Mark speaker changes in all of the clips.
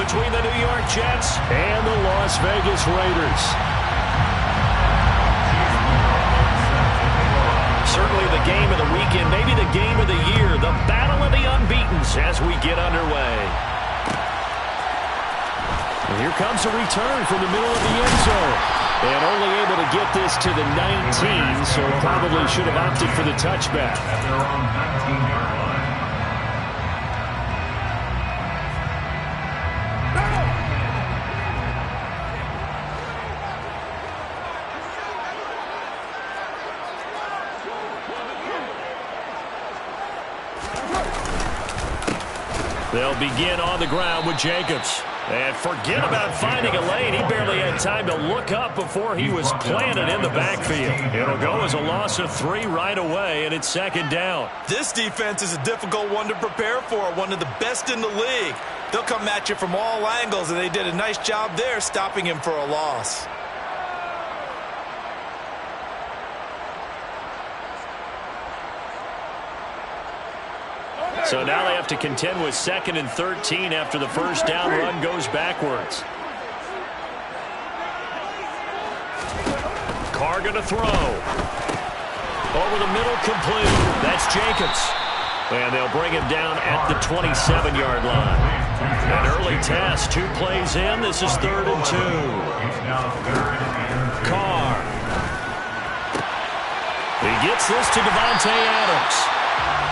Speaker 1: between the New York Jets and the Las Vegas Raiders. Certainly the game of the weekend, maybe the game of the year, the battle of the unbeatens as we get underway. And here comes a return from the middle of the end zone. And only able to get this to the 19, so probably should have opted for the touchback. They'll begin on the ground with Jacobs. And forget about finding a lane. He barely had time to look up before he was planted in the backfield. It'll go as a loss of 3 right away, and it's second down.
Speaker 2: This defense is a difficult one to prepare for, one of the best in the league. They'll come at you from all angles, and they did a nice job there stopping him for a loss.
Speaker 1: So now they have to contend with 2nd and 13 after the first down run goes backwards. Carr going to throw. Over the middle, complete. That's Jacobs. And they'll bring him down at the 27-yard line. An early test, 2 plays in. This is 3rd and 2. Carr. He gets this to Devontae Adams.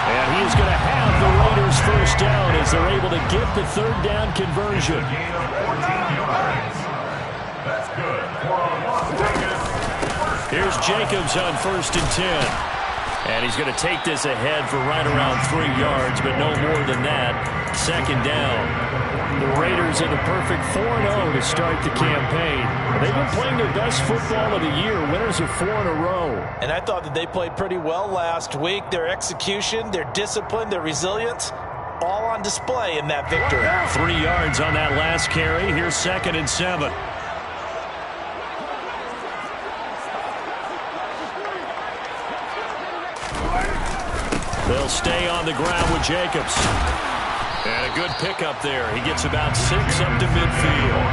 Speaker 1: And he is going to have the Raiders first down as they're able to get the 3rd down conversion. Here's Jacobs on 1st and 10. And he's going to take this ahead for right around 3 yards, but no more than that. 2nd down. The Raiders in a perfect 4-0 to start the campaign. They've been playing their best football of the year. Winners of 4 in a row.
Speaker 2: And I thought that they played pretty well last week. Their execution, their discipline, their resilience, all on display in that victory.
Speaker 1: 3 yards on that last carry. Here's 2nd and 7. They'll stay on the ground with Jacobs. And a good pickup there. He gets about 6 up to midfield.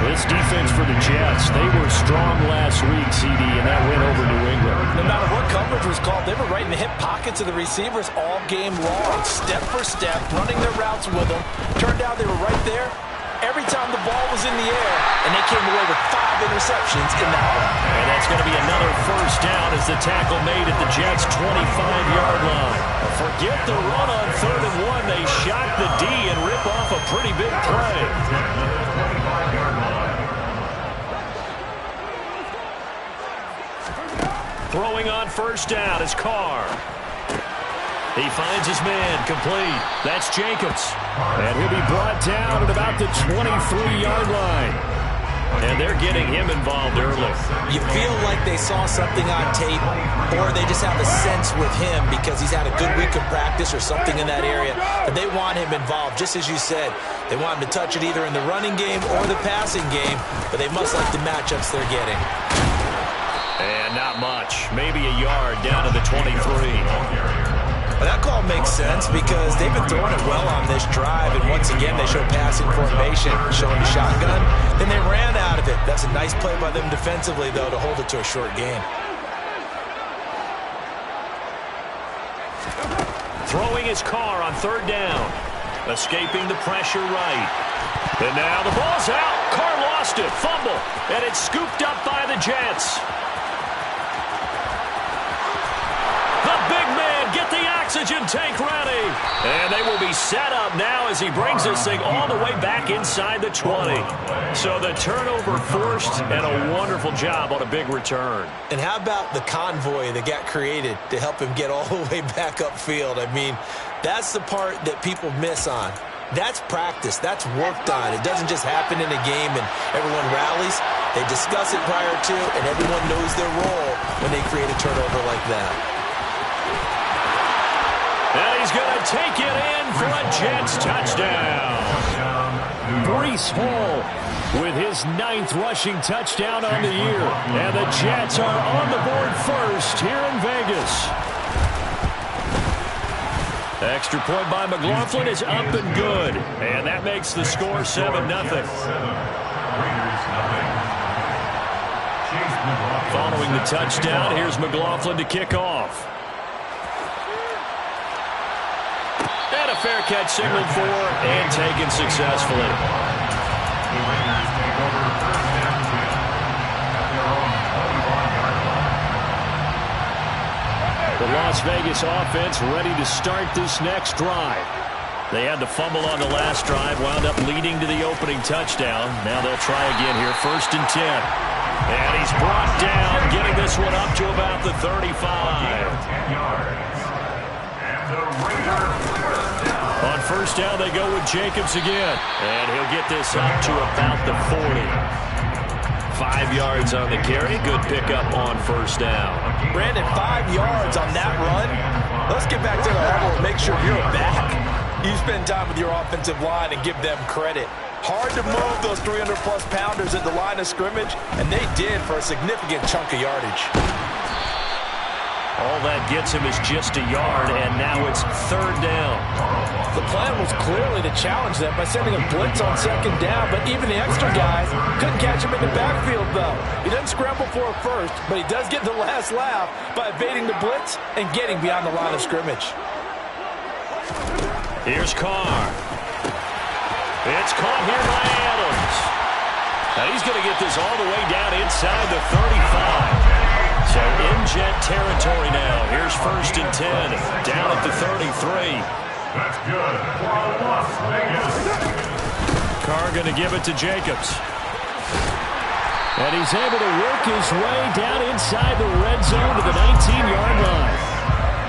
Speaker 1: This defense for the Jets, they were strong last week, CD, and that went over New England.
Speaker 2: No matter what coverage was called, they were right in the hip pockets of the receivers all game long, step for step, running their routes with them. Turned out they were right there every time the ball was in the air, and they came away with 5 interceptions in that one.
Speaker 1: And that's going to be another first down as the tackle made at the Jets' 25-yard line. Forget the run on 3rd and 1. They shock the D and rip off a pretty big play. Throwing on first down is Carr. He finds his man, complete. That's Jacobs. And he'll be brought down at about the 23-yard line. And they're getting him involved early.
Speaker 2: You feel like they saw something on tape, or they just have a sense with him because he's had a good week of practice or something in that area, that they want him involved, just as you said. They want him to touch it either in the running game or the passing game, but they must like the matchups they're getting.
Speaker 1: And not much. Maybe a yard down to the 23.
Speaker 2: Well, that call makes sense because they've been throwing it well on this drive, and once again they show passing formation, showing the shotgun. Then they ran out of it. That's a nice play by them defensively, though, to hold it to a short game.
Speaker 1: Throwing his Carr on 3rd down. Escaping the pressure right. And now the ball's out. Carr lost it. Fumble. And it's scooped up by the Jets. The big man, get the oxygen tank ready. And they will be set up now as he brings this thing all the way back inside the 20. So the turnover forced and a wonderful job on a big return.
Speaker 2: And how about the convoy that got created to help him get all the way back upfield? I mean, that's the part that people miss on. That's practice. That's worked on. It doesn't just happen in a game and everyone rallies. They discuss it prior to, and everyone knows their role when they create a turnover like that.
Speaker 1: And he's going to take it in for a Jets touchdown. Breece Hall with his 9th rushing touchdown on the year. And the Jets are on the board first here in Vegas. Extra point by McLaughlin is up and good. And that makes the score 7-0. Following the touchdown, here's McLaughlin to kick off. And a fair catch signaled for and taken successfully.
Speaker 3: The Raiders take over first and 10 at their own 41-yard line.
Speaker 1: The Las Vegas offense ready to start this next drive. They had the fumble on the last drive, wound up leading to the opening touchdown. Now they'll try again here, 1st and 10. And he's brought down, getting this one up to about the 35.
Speaker 3: 10 yards. And the Raiders first down.
Speaker 1: On 1st down, they go with Jacobs again. And he'll get this up to about the 40. 5 yards on the carry. Good pickup on 1st down.
Speaker 2: Brandon, 5 yards on that run. Let's get back to the huddle and make sure you're back. You spend time with your offensive line and give them credit. Hard to move those 300-plus pounders at the line of scrimmage, and they did for a significant chunk of yardage.
Speaker 1: All that gets him is just a yard, and now it's 3rd down.
Speaker 2: The plan was clearly to challenge them by sending a blitz on 2nd down, but even the extra guys couldn't catch him in the backfield, though. He doesn't scramble for a first, but he does get the last laugh by evading the blitz and getting beyond the line of scrimmage.
Speaker 1: Here's Carr. It's caught here by Adams. Now he's going to get this all the way down inside the 35. So in jet territory now. Here's 1st and 10. Down at the 33.
Speaker 3: That's good for Las Vegas.
Speaker 1: Carr going to give it to Jacobs. And he's able to work his way down inside the red zone to the 19-yard line.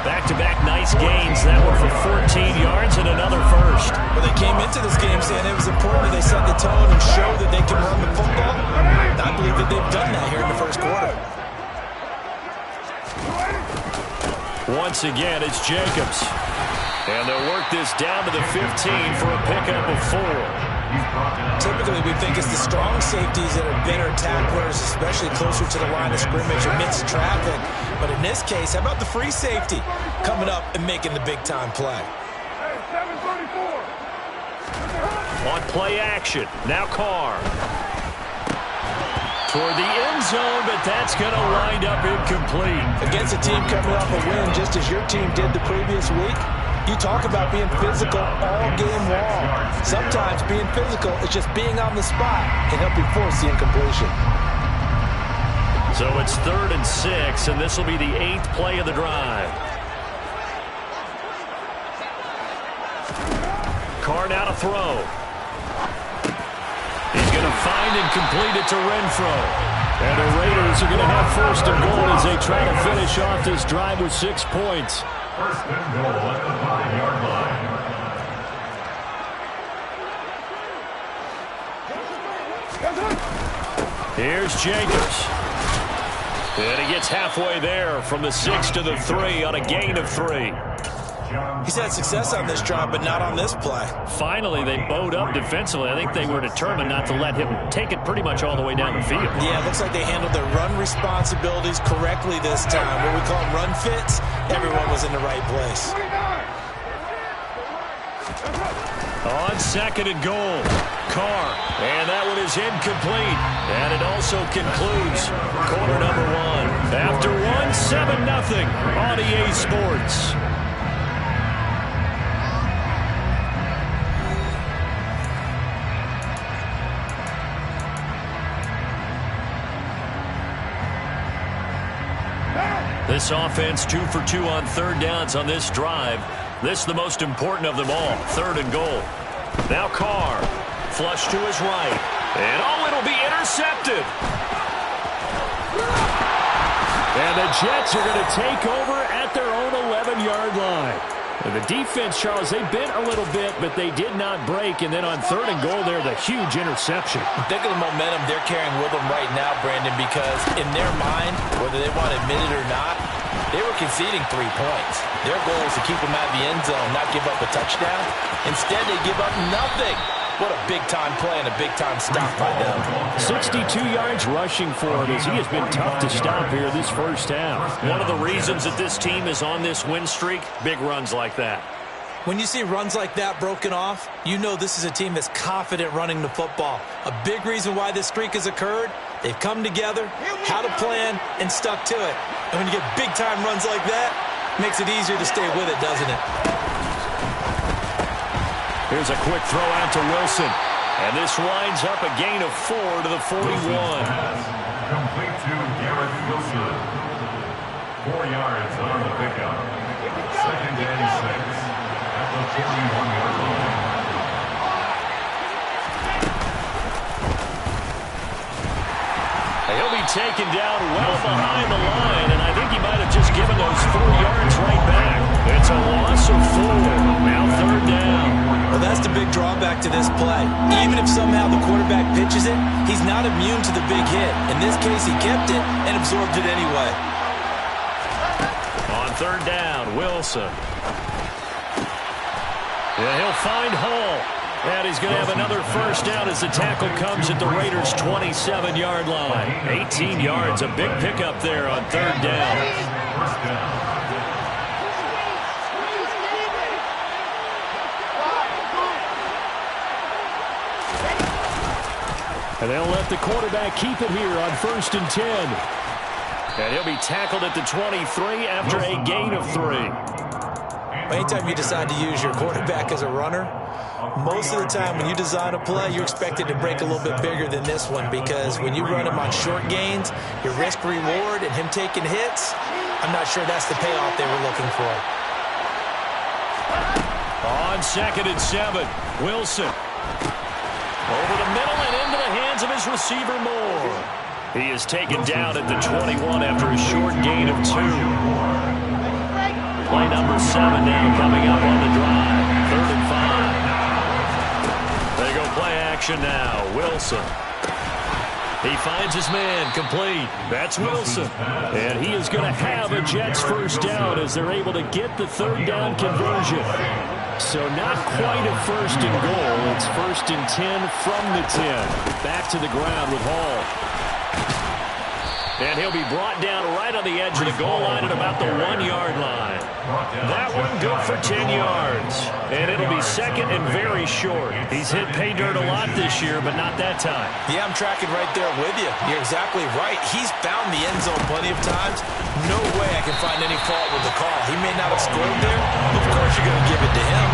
Speaker 1: Back-to-back nice gains. That one for 14 yards and another first.
Speaker 2: Well, they came into this game saying it was important that they set the tone and show that they can run the football. I believe that they've done that here in the first quarter.
Speaker 1: Once again, it's Jacobs. And they'll work this down to the 15 for a pickup of 4.
Speaker 2: Typically, we think it's the strong safeties that are better tacklers, especially closer to the line of scrimmage amidst traffic. But in this case, how about the free safety coming up and making the big-time play?
Speaker 1: On play action, now Carr. Toward the end zone, but that's going to wind up incomplete.
Speaker 2: Against a team coming off a win just as your team did the previous week, you talk about being physical all game long. Sometimes being physical is just being on the spot and helping force the incompletion.
Speaker 1: So it's 3rd and 6, and this will be the 8th play of the drive. Carr now to throw. He's going to find and complete it to Renfro. And the Raiders are going to have 1st and goal as they try to finish off this drive with 6 points.
Speaker 3: 1st and goal at the 5-yard line.
Speaker 1: Here's Jacobs. And he gets halfway there from the 6 to the 3 on a gain of 3.
Speaker 2: He's had success on this drive, but not on this play.
Speaker 1: Finally, they bowed up defensively. I think they were determined not to let him take it pretty much all the way down the field.
Speaker 2: Yeah, it looks like they handled their run responsibilities correctly this time. What we call them run fits, everyone was in the right place.
Speaker 1: On 2nd and goal, Carr. And that one is incomplete. And it also concludes quarter number 1. After 7-0 on EA Sports. This offense 2 for 2 on 3rd downs on this drive. This is the most important of them all. 3rd and goal. Now Carr. Flush to his right. And it'll be intercepted. And the Jets are going to take over at their own 11-yard line. And the defense, Charles, they bent a little bit, but they did not break. And then on 3rd and goal there, the huge interception.
Speaker 2: Think of the momentum they're carrying with them right now, Brandon, because in their mind, whether they want to admit it or not, they were conceding 3 points. Their goal was to keep them out of the end zone, not give up a touchdown. Instead, they give up nothing. What a big-time play and a big-time stop by them.
Speaker 1: 62 yards rushing for him as he has been tough to stop here this first half. One of the reasons that this team is on this win streak, big runs like that.
Speaker 2: When you see runs like that broken off, you know this is a team that's confident running the football. A big reason why this streak has occurred, they've come together, had a plan, and stuck to it. And when you get big-time runs like that, it makes it easier to stay with it, doesn't it?
Speaker 1: Here's a quick throw out to Wilson. And this winds up a gain of 4 to the 41.
Speaker 3: Complete to Garrett Wilson. 4 yards on the pickup. Second and 6. At the 41-yard line.
Speaker 1: He'll be taken down well behind the line, and I think he might have just given those 4 yards right back. It's a loss of 4. Now third down.
Speaker 2: Well, that's the big drawback to this play. Even if somehow the quarterback pitches it, he's not immune to the big hit. In this case, he kept it and absorbed it anyway.
Speaker 1: On third down, Wilson. Yeah, he'll find Hall. And he's going to have another first down as the tackle comes at the Raiders' 27-yard line. 18 yards, a big pickup there on third down.
Speaker 3: First down.
Speaker 1: And they'll let the quarterback keep it here on 1st and 10. And he'll be tackled at the 23 after a gain of 3.
Speaker 2: Anytime you decide to use your quarterback as a runner, most of the time when you design a play, you're expected to break a little bit bigger than this one, because when you run him on short gains, your risk-reward and him taking hits, I'm not sure that's the payoff they were looking for.
Speaker 1: On 2nd and 7, Wilson. Over the middle and into the hands of his receiver, Moore. He is taken down at the 21 after a short gain of 2. Play number 7 now coming up on the drive. 3rd and 5. They go play action now. Wilson. He finds his man complete. That's Wilson. And he is going to have a Jets first down as they're able to get the 3rd down conversion. So not quite a 1st and goal. It's 1st and 10 from the 10. Back to the ground with Hall. And he'll be brought down right on the edge of the goal line at about the 1-yard line. That one good for 10 yards. And it'll be 2nd and very short. He's hit pay dirt a lot this year, but not that time.
Speaker 2: Yeah, I'm tracking right there with you. You're exactly right. He's found the end zone plenty of times. No way I can find any fault with the call. He may not have scored there. Of course you're going to give it to him.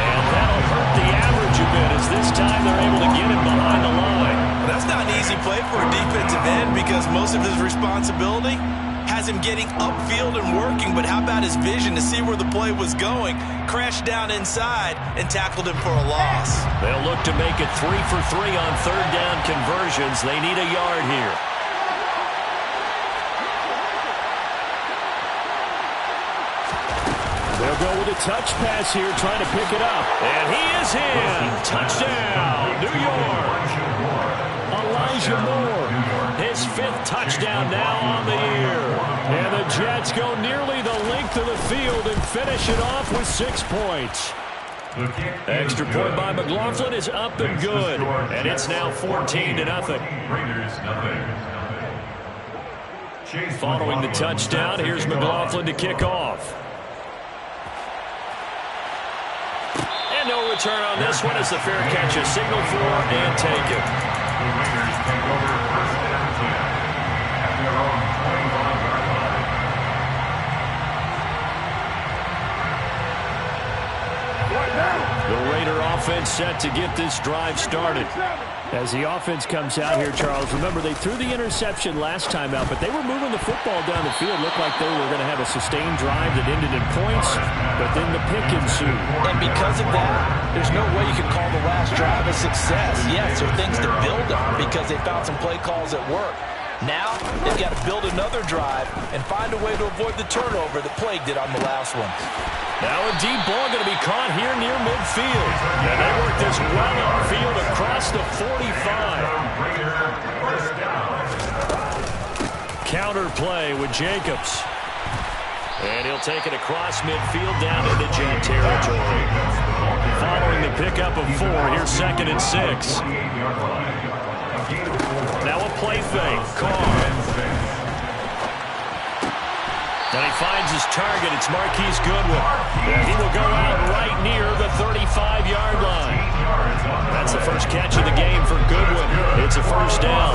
Speaker 1: And that'll hurt the average a bit as this time they're able to get him behind the line.
Speaker 2: Well, that's not an easy play for a defensive end, because most of his responsibility has him getting upfield and working, but how about his vision to see where the play was going, crashed down inside, and tackled him for a loss.
Speaker 1: They'll look to make it 3 for 3 on 3rd down conversions. They need a yard here. They'll go with a touch pass here, trying to pick it up. And he is in. Touchdown, New York. Elijah Moore, his 5th touchdown now on the year. And the Jets go nearly the length of the field and finish it off with 6 points. Extra point by McLaughlin is up and good. And it's now 14-0. Following the touchdown, here's McLaughlin to kick off. And no return on this one as the fair catch is signaled for and taken.
Speaker 3: The Raiders take over 1st and 10 at their own 25-yard line.
Speaker 1: The Raider offense set to get this drive started. As the offense comes out here, Charles, remember they threw the interception last time out, but they were moving the football down the field. Looked like they were going to have a sustained drive that ended in points, but then the pick ensued.
Speaker 2: And because of that, there's no way you can call the last drive a success. Yes, there are things to build on because they found some play calls at work. Now, they've got to build another drive and find a way to avoid the turnover that plagued it on the last one.
Speaker 1: Now a deep ball going to be caught here near midfield. And they work this well upfield across the 45. Counter play with Jacobs. And he'll take it across midfield down into Jet territory. Following the pickup of 4, here's 2nd and 6. Now a play fake. Carr. And he finds his target. It's Marquise Goodwin. And he will go out right near the 35-yard line. That's the first catch of the game for Goodwin. It's a first down.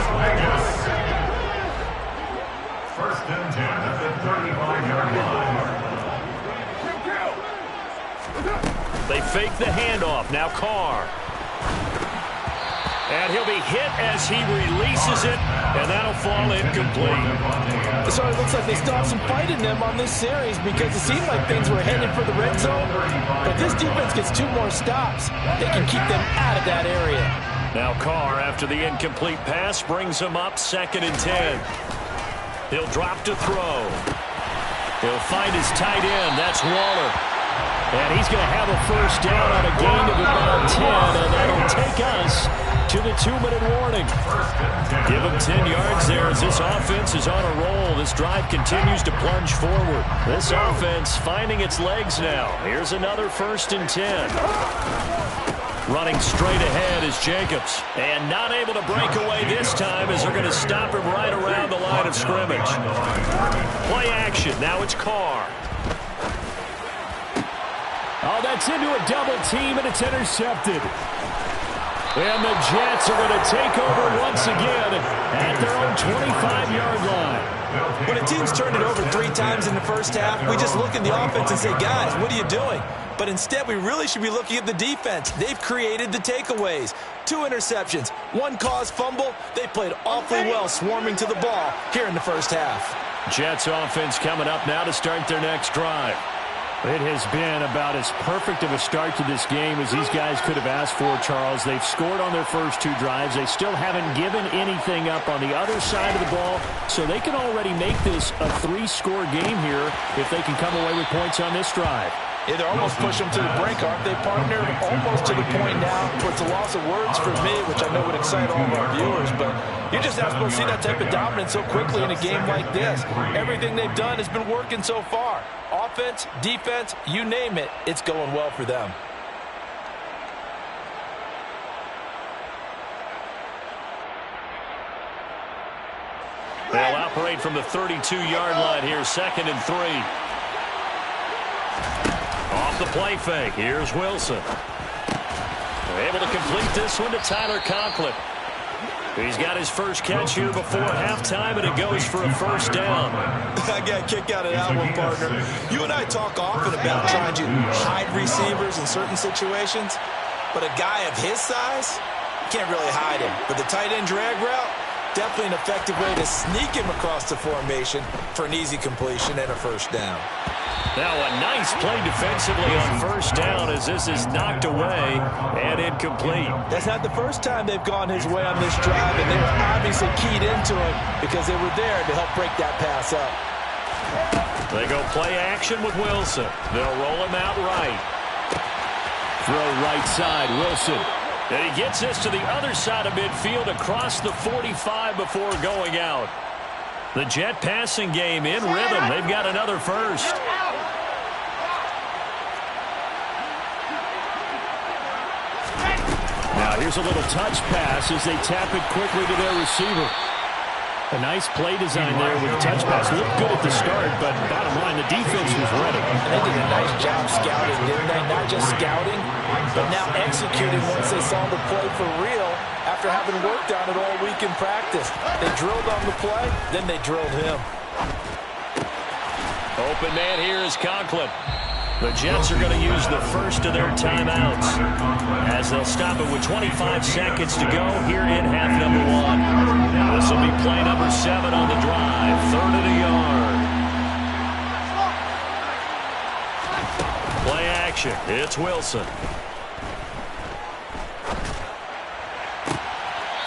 Speaker 3: First and 10 at the 35-yard line.
Speaker 1: They fake the handoff. Now Carr. And he'll be hit as he releases it, and that'll fall incomplete.
Speaker 2: So it looks like they still have some fight in them on this series because it seemed like things were headed for the red zone. But this defense gets 2 more stops. They can keep them out of that area.
Speaker 1: Now Carr, after the incomplete pass, brings him up 2nd and 10. He'll drop to throw. He'll find his tight end. That's Waller. And he's going to have a first down on a gain of about 10, and that'll take us to the 2-minute warning. Give him 10 yards there as this offense is on a roll. This drive continues to plunge forward. This offense finding its legs now. Here's another 1st and 10. Running straight ahead is Jacobs. And not able to break away this time as they're going to stop him right around the line of scrimmage. Play action. Now it's Carr. Oh, that's into a double team, and it's intercepted. And the Jets are going to take over once again at their own 25-yard line.
Speaker 2: When a team's turned it over 3 times in the first half, we just look at the offense and say, guys, what are you doing? But instead, we really should be looking at the defense. They've created the takeaways. 2 interceptions, 1 caused fumble. They played awfully well swarming to the ball here in the first half.
Speaker 1: Jets offense coming up now to start their next drive. It has been about as perfect of a start to this game as these guys could have asked for, Charles. They've scored on their first 2 drives. They still haven't given anything up on the other side of the ball, so they can already make this a 3-score game here if they can come away with points on this drive.
Speaker 4: Yeah, they're almost pushing them to the brink, aren't they, partner? Almost to the point now where it's a loss of words for me, which I know would excite all of our viewers, but you're just not supposed to see that type of dominance so quickly in a game like this. Everything they've done has been working so far. Offense, defense, you name it, it's going well for them.
Speaker 1: They'll operate from the 32-yard line here, 2nd and 3. Off the play fake. Here's Wilson. They're able to complete this one to Tyler Conklin. He's got his first catch here before halftime, and it goes for a first down.
Speaker 2: I got a kick out of that one, partner. You and I talk often about trying to hide receivers in certain situations, but a guy of his size, you can't really hide him. But the tight end drag route, definitely an effective way to sneak him across the formation for an easy completion and a first down.
Speaker 1: Now a nice play defensively on first down as this is knocked away and incomplete.
Speaker 4: That's not the first time they've gone his way on this drive, and they were obviously keyed into it because they were there to help break that pass up.
Speaker 1: They go play action with Wilson. They'll roll him out right. Throw right side, Wilson. And he gets this to the other side of midfield across the 45 before going out. The Jet passing game in rhythm. They've got another first. Now here's a little touch pass as they tap it quickly to their receiver. A nice play design there with the touch pass. Looked good at the start, but bottom line, the defense was ready.
Speaker 4: And they did a nice job scouting, didn't they? Not just scouting, but now executing once they saw the play for real after having worked on it all week in practice. They drilled on the play, then they drilled him.
Speaker 1: Open man here is Conklin. The Jets are going to use the first of their timeouts as they'll stop it with 25 seconds to go here in half number 1. This will be play number 7 on the drive. 3rd and a yard. Play action. It's Wilson.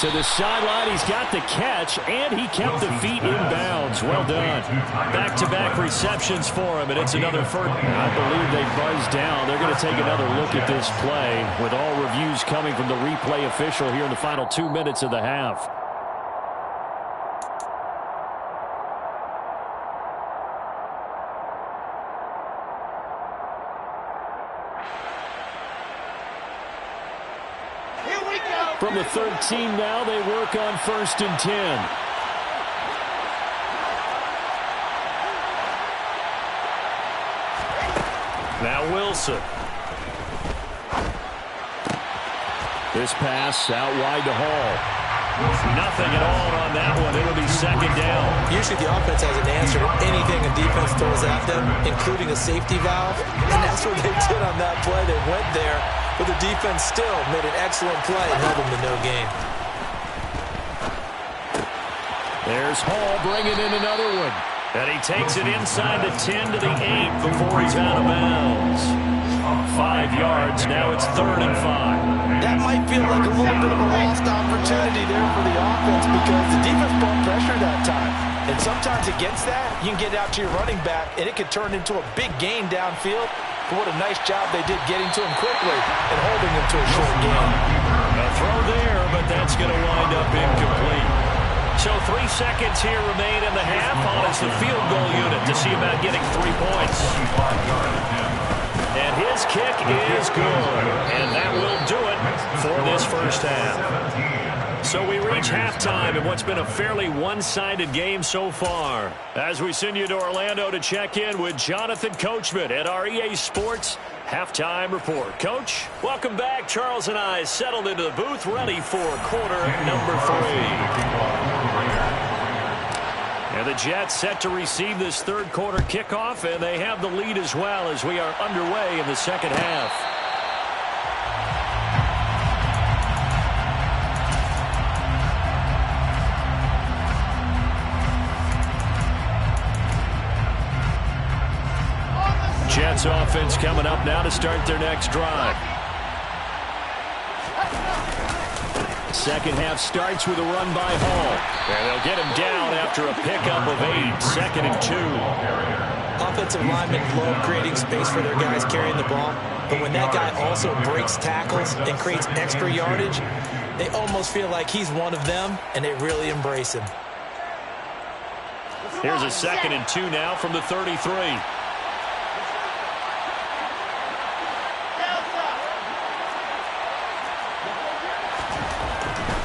Speaker 1: To the sideline, he's got the catch, and he kept the feet in bounds. Well done. Back-to-back receptions for him, and it's another first. I believe they buzzed down. They're going to take another look at this play with all reviews coming from the replay official here in the final 2 minutes of the half. From the 13 now, they work on 1st and 10. Now Wilson. This pass out wide to Hall. Nothing at all on that one. It'll be second down.
Speaker 2: Usually the offense has an answer to anything a defense throws at them, including a safety valve. And that's what they did on that play. They went there, but the defense still made an excellent play and held them to no gain.
Speaker 1: There's Hall bringing in another one. And he takes it inside the 10 to the 8 before he's out of bounds. 5 yards. Now it's 3rd and 5.
Speaker 4: That might feel like a little bit of a lost opportunity there for the offense because the defense brought pressure that time. And sometimes against that, you can get out to your running back, and it could turn into a big gain downfield. But what a nice job they did getting to him quickly and holding him to a short gain.
Speaker 1: A throw there, but that's going to wind up incomplete. So 3 seconds here remain in the half. On is the field goal unit to see about getting 3 points. And his kick is good. And that will do it for this first half. So we reach halftime in what's been a fairly one-sided game so far. As we send you to Orlando to check in with Jonathan Coachman at our EA Sports Halftime Report. Coach, welcome back. Charles and I settled into the booth ready for quarter number 3. And the Jets set to receive this third quarter kickoff, and they have the lead as well as we are underway in the second half. Jets offense coming up now to start their next drive. Second half starts with a run by Hall. And they'll get him down after a pickup of 8. 2nd and 2.
Speaker 2: Offensive linemen love creating space for their guys carrying the ball. But when that guy also breaks tackles and creates extra yardage, they almost feel like he's one of them, and they really embrace him.
Speaker 1: Here's a 2nd and 2 now from the 33.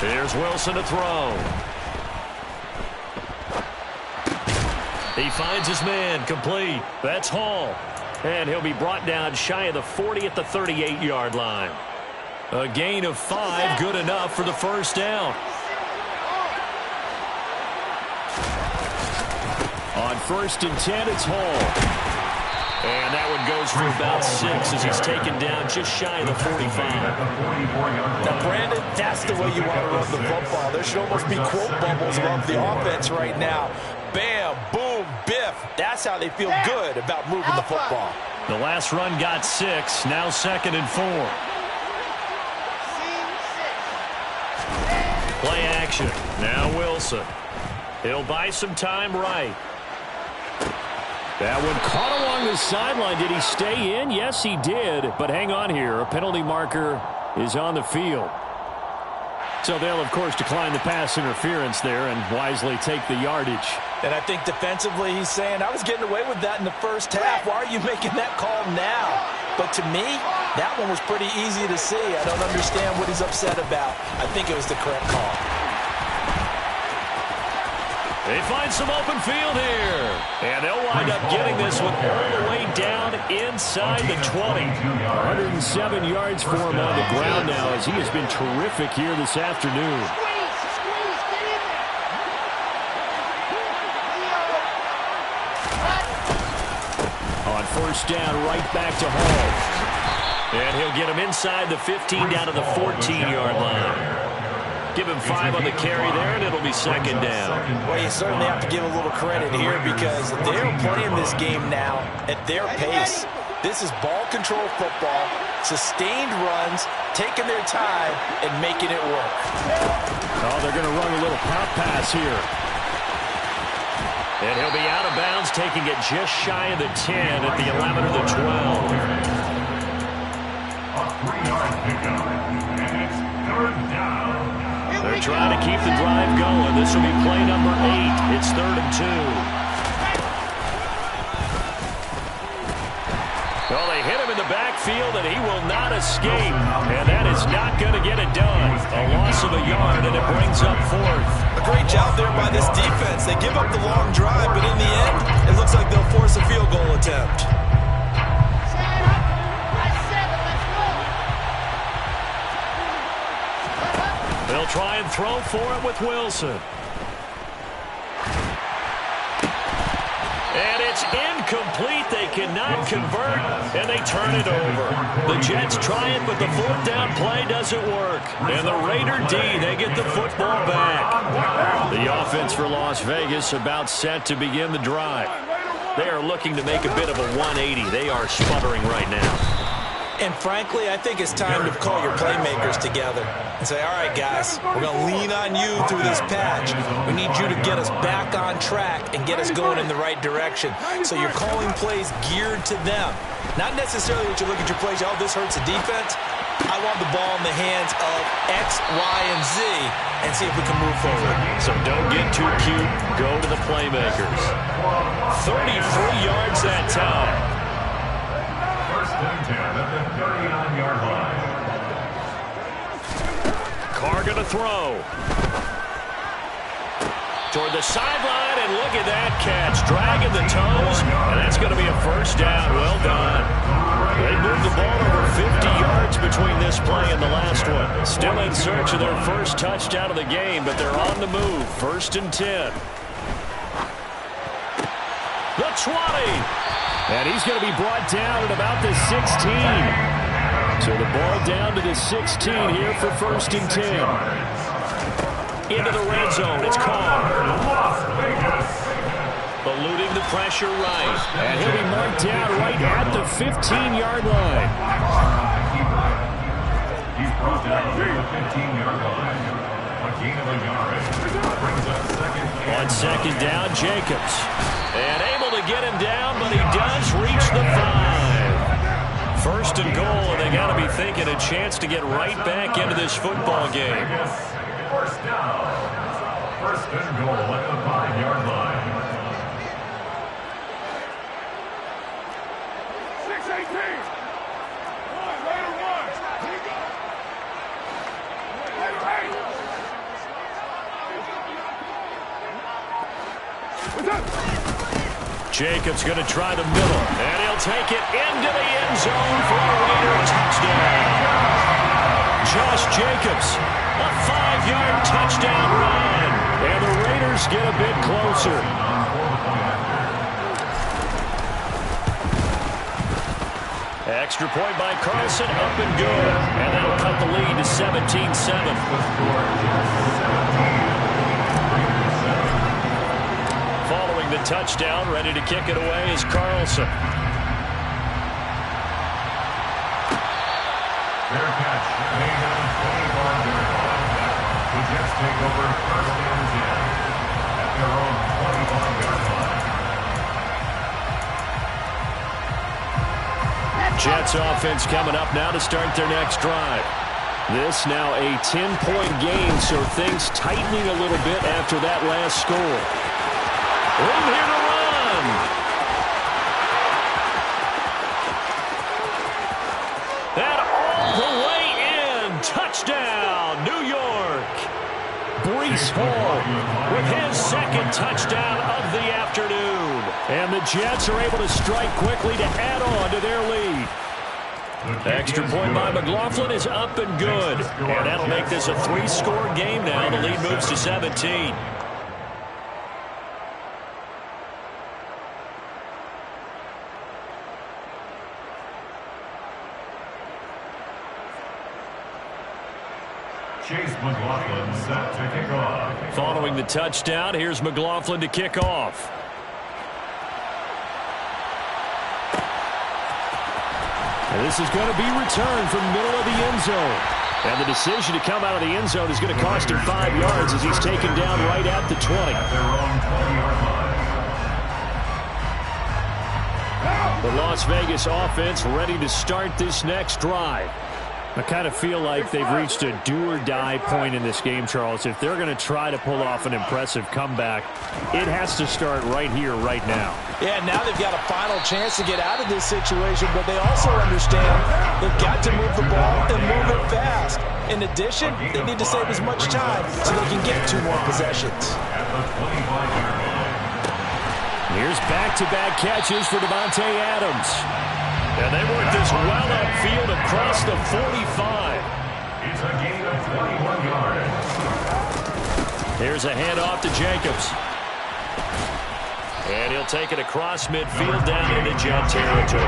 Speaker 1: Here's Wilson to throw. He finds his man, complete. That's Hall. And he'll be brought down shy of the 40 at the 38-yard line. A gain of 5, good enough for the first down. On 1st and 10, it's Hall. And that one goes for about 6 as he's taken down just shy of the 45.
Speaker 2: Now, Brandon, that's the way you want to run the football. There should almost be quote bubbles above the offense right now. Bam, boom, biff. That's how they feel good about moving the football.
Speaker 1: The last run got 6. Now 2nd and 4. Play action. Now Wilson. He'll buy some time right. That one caught along the sideline. Did he stay in? Yes, he did. But hang on here. A penalty marker is on the field. So they'll, of course, decline the pass interference there and wisely take the yardage.
Speaker 4: And I think defensively he's saying, I was getting away with that in the first half. Why are you making that call now? But to me, that one was pretty easy to see. I don't understand what he's upset about. I think it was the correct call.
Speaker 1: They find some open field here. And they'll wind up getting this one all the way down inside the 20. 107 yards for him on the ground now as he has been terrific here this afternoon. On 1st down, right back to Hall. And he'll get him inside the 15 down to the 14-yard line. Give him 5 on the carry there, and it'll be 2nd down.
Speaker 2: Well, you certainly have to give a little credit here because they're playing this game now at their pace. This is ball control football, sustained runs, taking their time, and making it work.
Speaker 1: Oh, they're going to run a little pop pass here. And he'll be out of bounds, taking it just shy of the 10 at the 11 or the 12.
Speaker 3: A 3-yard pickup, and it's 3rd down.
Speaker 1: They're trying to keep the drive going. This will be play number 8. It's 3rd and 2. Well, they hit him in the backfield, and he will not escape. And that is not going to get it done. A loss of a yard, and it brings up 4th.
Speaker 2: A great job there by this defense. They give up the long drive, but in the end, it looks like they'll force a field goal attempt.
Speaker 1: They'll try and throw for it with Wilson. And it's incomplete. They cannot convert, and they turn it over. The Jets try it, but the fourth down play doesn't work. And the Raider D, they get the football back. The offense for Las Vegas about set to begin the drive. They are looking to make a bit of a 180. They are sputtering right now.
Speaker 2: And frankly, I think it's time to call your playmakers together and say, all right, guys, we're going to lean on you through this patch. We need you to get us back on track and get us going in the right direction. So you're calling plays geared to them. Not necessarily that you look at your plays, oh, this hurts the defense. I want the ball in the hands of X, Y, and Z and see if we can move forward.
Speaker 1: So don't get too cute. Go to the playmakers. 33 yards that time.
Speaker 3: First and 10 at the 39-yard line.
Speaker 1: Carr going to throw. Toward the sideline, and look at that catch. Dragging the toes, and that's going to be a first down. Well done. They moved the ball over 50 yards between this play and the last one. Still in search of their first touchdown of the game, but they're on the move. First and 10. The 20. And he's going to be brought down at about the 16. So the ball down to the 16 here for first and 10. Into the red zone. It's Carr. Eluding the pressure right. And he'll be marked down right at the 15-yard line.
Speaker 3: He's brought down to the 15-yard line. A gain of a yard. Brings up second.
Speaker 1: On second down, Jacobs. And able to get him down, but he does reach the 5. First and goal, and they got to be thinking a chance to get right back into this football game.
Speaker 3: First down. First and goal at the 5-yard line.
Speaker 5: 6-18. Raider 1. Here you go.
Speaker 1: Jacobs going to try the middle, and he'll take it into the end zone for a Raider touchdown. Josh Jacobs, a 5-yard touchdown run, and the Raiders get a bit closer. Extra point by Carlson, up and good, and that'll cut the lead to 17-7. Following the touchdown, ready to kick it away is Carlson.
Speaker 3: Fair catch. Made on 25-yard line. The Jets take over first and 10 at their own 25-yard line.
Speaker 1: Jets offense coming up now to start their next drive. This now a 10-point game, so things tightening a little bit after that last score. Room here to run. And all the way in. Touchdown, New York. Breece Hall with his second touchdown of the afternoon. And the Jets are able to strike quickly to add on to their lead. Extra point by McLaughlin is up and good. And that'll make this a 3-score game now. The lead moves to 17.
Speaker 3: Chase McLaughlin set to kick off.
Speaker 1: Following the touchdown, here's McLaughlin to kick off. And this is going to be returned from the middle of the end zone. And the decision to come out of the end zone is going to cost him 5 yards as he's taken down right at the 20.
Speaker 3: At their own 20-yard line.
Speaker 1: The Las Vegas offense ready to start this next drive. I kind of feel like they've reached a do-or-die point in this game, Charles. If they're going to try to pull off an impressive comeback, it has to start right here, right now.
Speaker 4: Yeah, now they've got a final chance to get out of this situation, but they also understand they've got to move the ball and move it fast. In addition, they need to save as much time so they can get 2 more possessions.
Speaker 3: At the 25-yard line.
Speaker 1: Here's back-to-back catches for Devontae Adams. And they work this well upfield across the 45.
Speaker 3: It's a gain of 21 yards.
Speaker 1: Here's a handoff to Jacobs. And he'll take it across midfield down into Jet territory.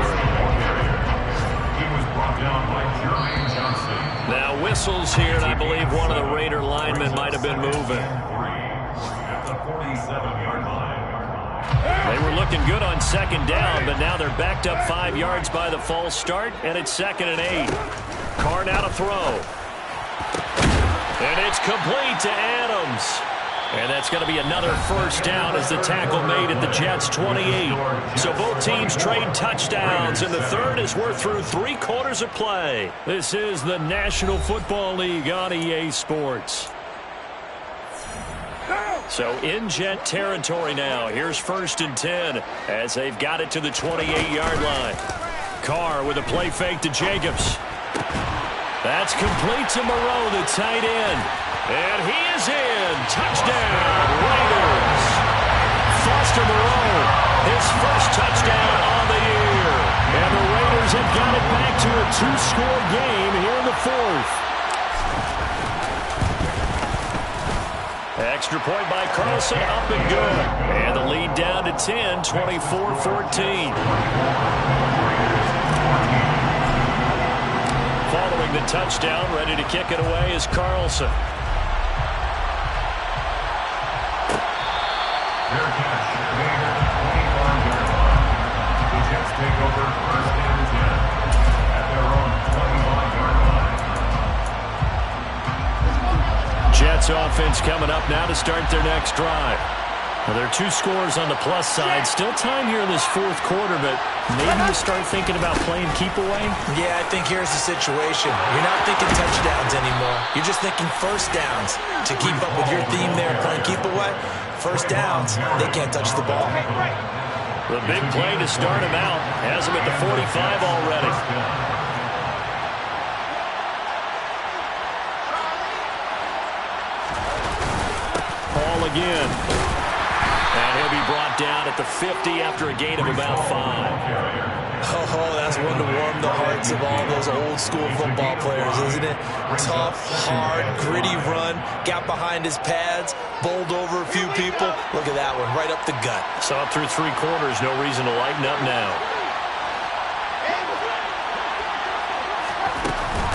Speaker 3: He was brought down by Jermaine Johnson.
Speaker 1: Now whistles here, and I believe one of the Raider linemen might have been moving.
Speaker 3: At the 47-yard line.
Speaker 1: They were looking good on second down, but now they're backed up 5 yards by the false start, and it's 2nd and 8. Carr now to throw. And it's complete to Adams. And that's going to be another first down as the tackle made at the Jets' 28. So both teams trade touchdowns, and the third is worth through 3 quarters of play. This is the National Football League on EA Sports. So in Jet territory now. Here's 1st and 10 as they've got it to the 28-yard line. Carr with a play fake to Jacobs. That's complete to Moreau, the tight end. And he is in. Touchdown, Raiders. Foster Moreau, his first touchdown on the year. And the Raiders have got it back to a 2-score game here in the 4th. Extra point by Carlson, up and good. And the lead down to 10, 24-14. Following the touchdown, ready to kick it away is Carlson.
Speaker 3: Fair catch made at the 25-yard line. The Jets take over 1st and 10 at their own 25-yard line.
Speaker 1: Jets offense coming up now to start their next drive. Well, there are 2 scores on the plus side. Still time here in this 4th quarter, but maybe you start thinking about playing keep away?
Speaker 2: Yeah, I think here's the situation. You're not thinking touchdowns anymore. You're just thinking first downs. To keep up with your theme there, playing keep away, first downs, they can't touch the ball.
Speaker 1: The big play to start him out. Has him at the 45 already. Ball again. And he'll be brought down at the 50 after a gain of about 5.
Speaker 2: Oh, that's one to warm the hearts of all those old school football players, isn't it? Tough, hard, gritty run, got behind his pads, bowled over a few people. Look at that one, right up the gut.
Speaker 1: Saw it through 3 quarters, no reason to lighten up now.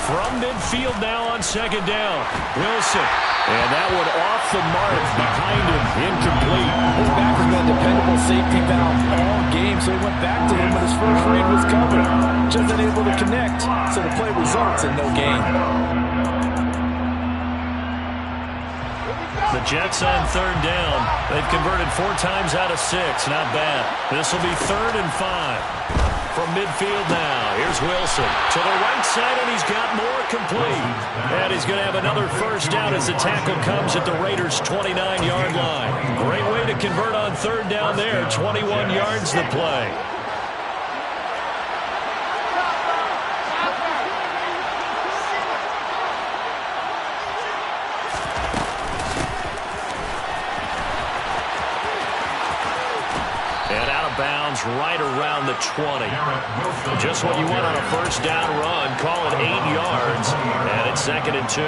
Speaker 1: From midfield now on second down, Wilson. And that one off the mark behind him, incomplete.
Speaker 4: His back has been a dependable safety valve all game, so he went back to him when his first read was covered. Just unable to connect, so the play results in no gain.
Speaker 1: The Jets on 3rd down. They've converted 4 times out of 6. Not bad. This will be 3rd and 5. From midfield now, here's Wilson to the right side, and he's got more complete. And he's going to have another first down as the tackle comes at the Raiders' 29-yard line. Great way to convert on 3rd down there, 21 yards the play. Bounds right around the 20. Just what you want on a first down run. Call it 8 yards, and it's 2nd and 2.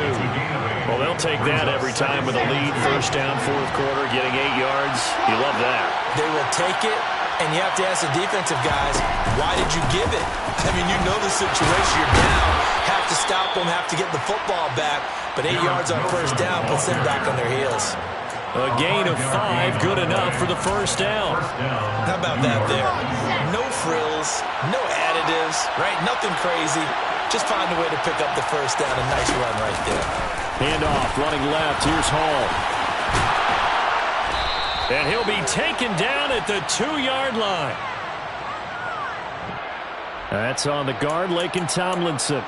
Speaker 1: Well, they'll take that every time with a lead. First down, 4th quarter, getting 8 yards. You love that.
Speaker 2: They will take it, and you have to ask the defensive guys, why did you give it? I mean, you know the situation. You're down. Have to stop them, have to get the football back. But 8 yards on first down puts them back on their heels.
Speaker 1: A gain of 5, good enough for the first down.
Speaker 2: How about that there? No frills, no additives, right? Nothing crazy. Just find a way to pick up the first down. A nice run right there.
Speaker 1: Handoff, running left. Here's Hall. And he'll be taken down at the 2-yard line. That's on the guard, Laken Tomlinson.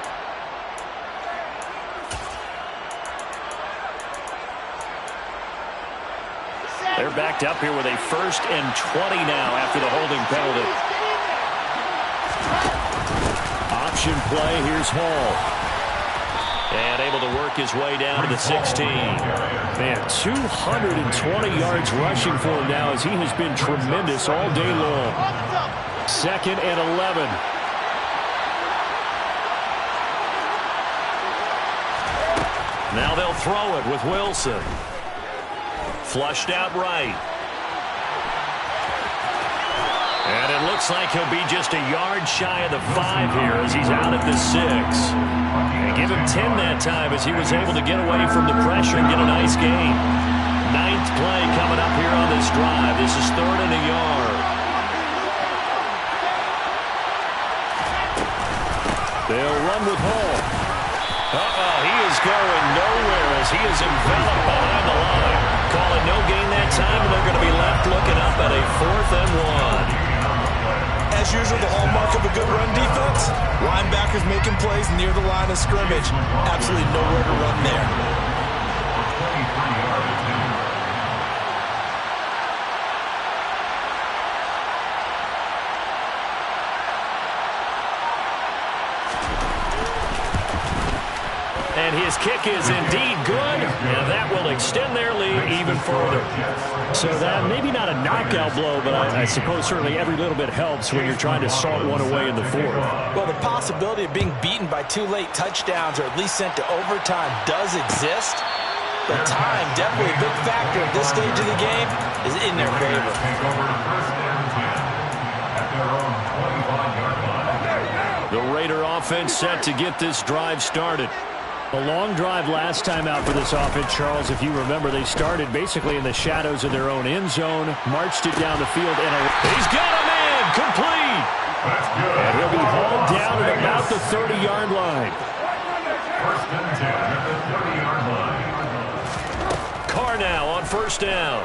Speaker 1: They're backed up here with a 1st and 20 now after the holding penalty. Option play, here's Hall. And able to work his way down to the 16. Man, 220 yards rushing for him now as he has been tremendous all day long. 2nd and 11. Now they'll throw it with Wilson. Flushed out right. And it looks like he'll be just a yard shy of the 5 here as he's out at the 6. And give him 10 that time as he was able to get away from the pressure and get a nice gain. 9th play coming up here on this drive. This is 3rd and a yard. They'll run with Hall. He is going nowhere as he is enveloped behind the line. Call it no gain that time, and they're going to be left looking up at a 4th and 1.
Speaker 2: As usual, the hallmark of a good run defense, linebackers making plays near the line of scrimmage. Absolutely nowhere to run there.
Speaker 1: And his kick is indeed good, and that will extend their lead even further.
Speaker 6: So that maybe not a knockout blow, but I suppose certainly every little bit helps when you're trying to salt one away in the 4th.
Speaker 2: Well, the possibility of being beaten by 2 late touchdowns or at least sent to overtime does exist. But time, definitely a big factor at this stage of the game, is in their favor.
Speaker 1: The Raider offense set to get this drive started.
Speaker 6: A long drive last time out for this offense, Charles. If you remember, they started basically in the shadows of their own end zone, marched it down the field, and
Speaker 1: he's got a man complete.
Speaker 6: And he'll be hauled down at about the 30-yard line.
Speaker 3: 1st and 10 at the 30-yard line.
Speaker 1: Carr now on 1st down.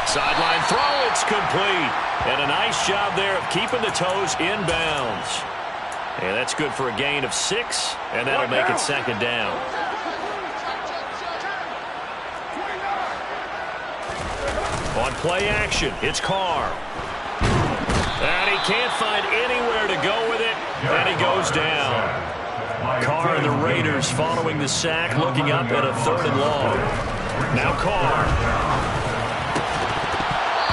Speaker 1: Sideline throw, it's complete. And a nice job there of keeping the toes in bounds. And that's good for a gain of 6, and that'll make it 2nd down. On play action, it's Carr. And he can't find anywhere to go with it, and he goes down. Carr and the Raiders following the sack, looking up at a 3rd and long. Now Carr.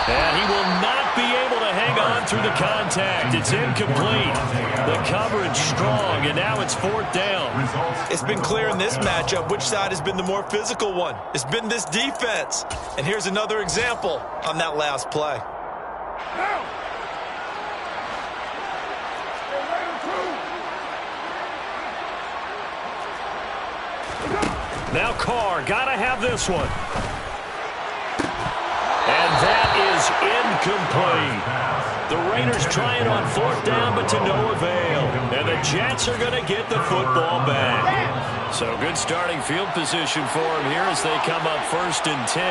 Speaker 1: And he will not be able to hang on through the contact. It's incomplete. The coverage strong, and now it's 4th down.
Speaker 2: It's been clear in this matchup which side has been the more physical one. It's been this defense. And here's another example on that last play.
Speaker 1: Now Carr, gotta have this one. And that is incomplete. The Raiders trying on 4th down, but to no avail. And the Jets are going to get the football back. So good starting field position for them here as they come up 1st and 10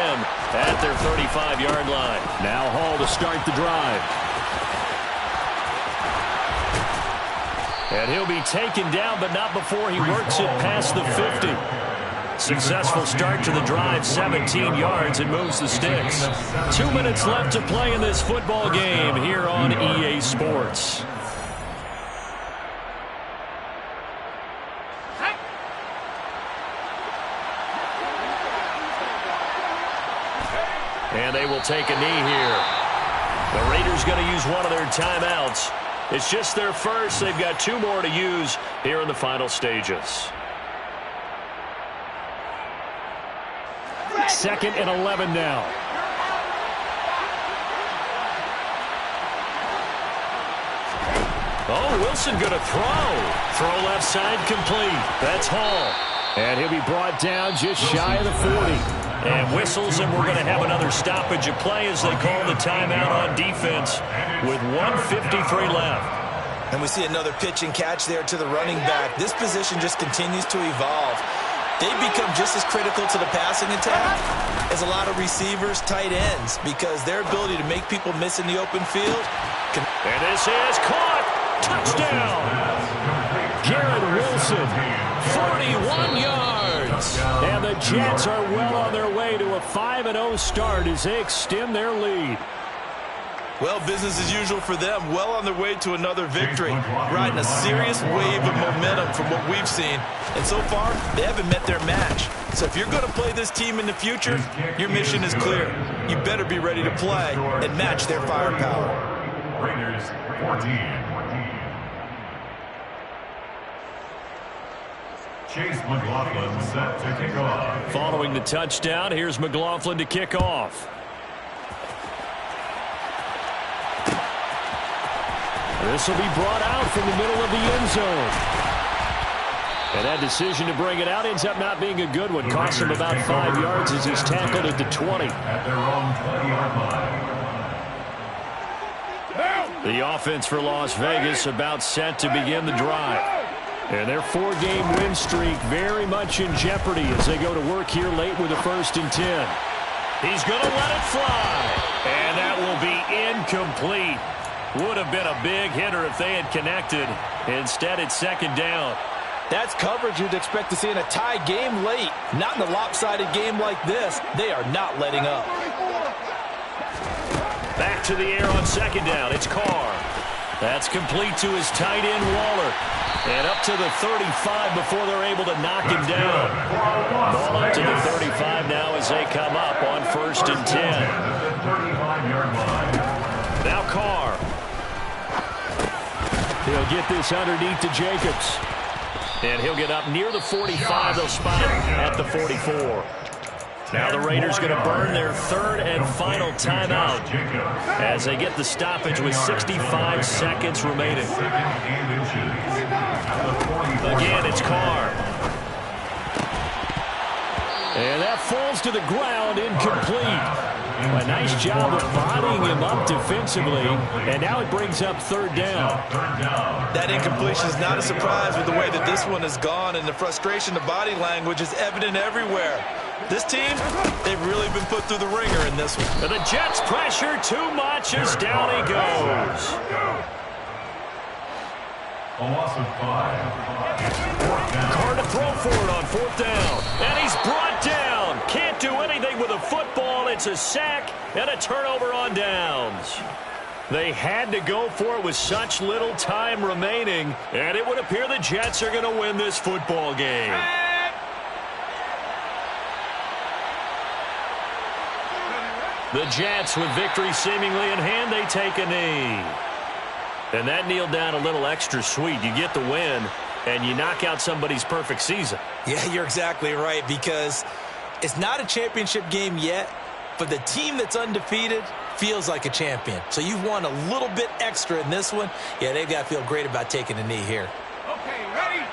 Speaker 1: at their 35-yard line.
Speaker 6: Now Hall to start the drive.
Speaker 1: And he'll be taken down, but not before he works it past the 50. Successful start to the drive, 17 yards, and moves the sticks. 2 minutes left to play in this football game here on EA Sports. And they will take a knee here. The Raiders going to use one of their timeouts. It's just their first. They've got 2 more to use here in the final stages.
Speaker 6: 2nd and 11 now.
Speaker 1: Oh, Wilson going to throw. Throw left side complete. That's Hall.
Speaker 6: And he'll be brought down just shy of the 40.
Speaker 1: And whistles, and we're going to have another stoppage of play as they call the timeout on defense with 1:53 left.
Speaker 2: And we see another pitch and catch there to the running back. This position just continues to evolve. They've become just as critical to the passing attack as a lot of receivers, tight ends, because their ability to make people miss in the open field.
Speaker 1: And this is caught. Touchdown.
Speaker 6: Garrett Wilson,
Speaker 1: 41 yards.
Speaker 6: And the Jets are well on their way to a 5-0 start as they extend their lead.
Speaker 2: Well, business as usual for them. Well on their way to another victory. Riding a serious wave of momentum from what we've seen. And so far, they haven't met their match. So if you're going to play this team in the future, your mission is clear. You better be ready to play and match their firepower.
Speaker 3: Raiders 14. Chase McLaughlin set to kick off.
Speaker 1: Following the touchdown, here's McLaughlin to kick off. This will be brought out from the middle of the end zone. And that decision to bring it out ends up not being a good one. Costs him about 5 yards as he's tackled at the 20.
Speaker 3: At their own 20-yard line.
Speaker 1: The offense for Las Vegas about set to begin the drive. And their 4-game win streak very much in jeopardy as they go to work here late with a 1st and 10. He's going to let it fly. And that will be incomplete. Would have been a big hitter if they had connected. Instead, it's 2nd down.
Speaker 4: That's coverage you'd expect to see in a tie game late. Not in a lopsided game like this. They are not letting up.
Speaker 1: Back to the air on 2nd down. It's Carr. That's complete to his tight end, Waller. And up to the 35 before they're able to knock him down. Ball up to the 35 now as they come up on 1st and 10. Now Carr. He'll get this underneath to Jacobs. And he'll get up near the 45. They'll spot him at the 44. Now the Raiders going to burn their 3rd and final timeout as they get the stoppage with 65 seconds remaining. Again, it's Carr. And that falls to the ground, incomplete. A nice job of bodying him up defensively, and now it brings up 3rd down.
Speaker 4: That incompletion is not a surprise with the way that this one has gone, and the frustration, the body language is evident everywhere. This team, they've really been put through the ringer in this one.
Speaker 1: And the Jets pressure too much as down he goes.
Speaker 3: A loss of 5.
Speaker 1: Carr to throw for it on 4th down. And he's brought down. Can't do anything with a football. It's a sack and a turnover on downs. They had to go for it with such little time remaining. And it would appear the Jets are going to win this football game. The Jets, with victory seemingly in hand, they take a knee. And that kneeled down a little extra sweet. You get the win, and you knock out somebody's perfect season.
Speaker 2: Yeah, you're exactly right, because it's not a championship game yet, but the team that's undefeated feels like a champion. So you've won a little bit extra in this one. Yeah, they've got to feel great about taking a knee here.
Speaker 5: Okay, ready?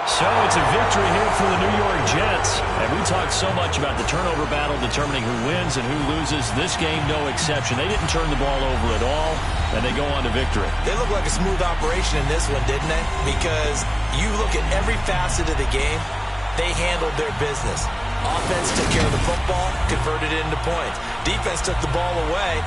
Speaker 1: So it's a victory here for the New York Jets. And we talked so much about the turnover battle determining who wins and who loses. This game, no exception. They didn't turn the ball over at all, and they go on to victory.
Speaker 2: They look like a smooth operation in this one, didn't they? Because you look at every facet of the game, they handled their business. Offense took care of the football, converted it into points. Defense took the ball away.